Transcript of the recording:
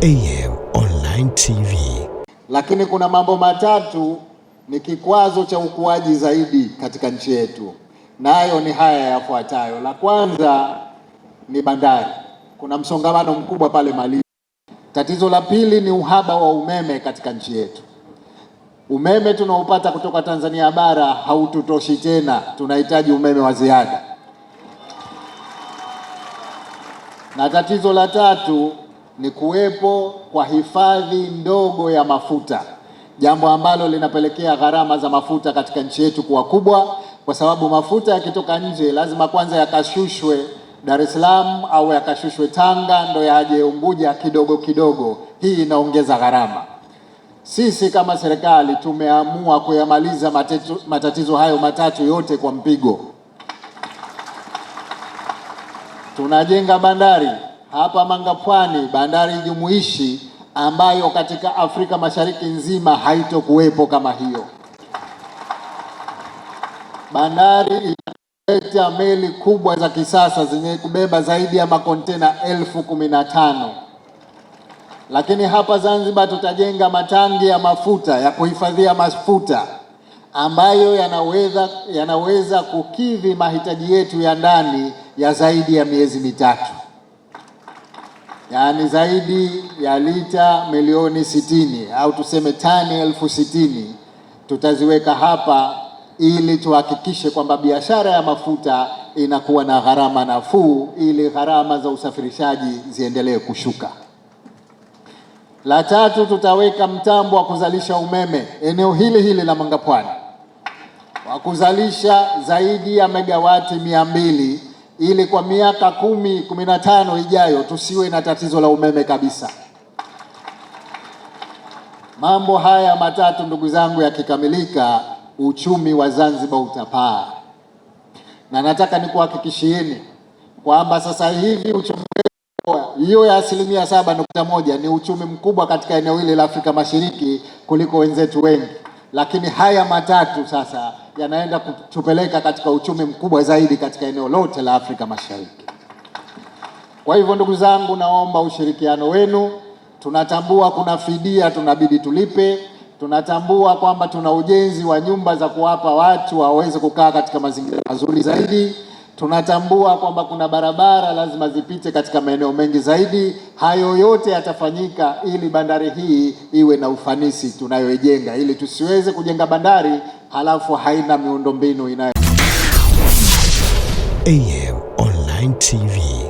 AM Online TV. Lakini kuna mambo matatu ni kikwazo cha ukuaji zaidi katika nchi yetu, nayo ni haya yafuatayo. La kwanza ni bandari. Kuna msongamano mkubwa pale Malindi. Tatizo la pili ni uhaba wa umeme katika nchi yetu. Umeme tunaopata kutoka Tanzania bara haututoshi tena, tunahitaji umeme wa ziada. Na tatizo la tatu ni kuwepo kwa hifadhi ndogo ya mafuta, jambo ambalo linapelekea gharama za mafuta katika nchi yetu kuwa kubwa, kwa sababu mafuta yakitoka nje lazima kwanza yakashushwe Dar es Salaam au yakashushwe Tanga ndo yaje Unguja kidogo kidogo. Hii inaongeza gharama. Sisi kama serikali tumeamua kuyamaliza matatizo hayo matatu yote kwa mpigo. Tunajenga bandari hapa Mangapwani, bandari jumuishi ambayo katika Afrika Mashariki nzima haitokuwepo kama hiyo. Bandari italeta meli kubwa za kisasa zenye kubeba zaidi ya makontena 15,000. Lakini hapa Zanzibar tutajenga matangi ya mafuta ya kuhifadhia mafuta ambayo yanaweza kukidhi mahitaji yetu ya ndani ya zaidi ya miezi mitatu. Yaani zaidi ya lita milioni 60 au tuseme tani 60,000 tutaziweka hapa ili tuhakikishe kwamba biashara ya mafuta inakuwa na gharama nafuu, ili gharama za usafirishaji ziendelee kushuka. La tatu, tutaweka mtambo wa kuzalisha umeme eneo hili la Mangapwani wa kuzalisha zaidi ya megawati 200 ili kwa miaka 10-15 ijayo tusiwe na tatizo la umeme kabisa. Mambo haya matatu ndugu zangu yakikamilika, uchumi wa Zanzibar utapaa. Na nataka nikuhakikishieni kwamba sasa hivi uchumi hiyo ya 7.1 ni uchumi mkubwa katika eneo hili la Afrika Mashariki kuliko wenzetu wengi. Lakini haya matatu sasa yanaenda kutupeleka katika uchumi mkubwa zaidi katika eneo lote la Afrika Mashariki. Kwa hivyo ndugu zangu, naomba ushirikiano wenu. Tunatambua kuna fidia tunabidi tulipe. Tunatambua kwamba tuna ujenzi wa nyumba za kuwapa watu waweze kukaa katika mazingira mazuri zaidi. Tunatambua kwamba kuna barabara lazima zipite katika maeneo mengi zaidi. Hayo yote yatafanyika ili bandari hii iwe na ufanisi tunayoijenga, ili tusiweze kujenga bandari halafu haina miundombinu inayo. AM Online TV.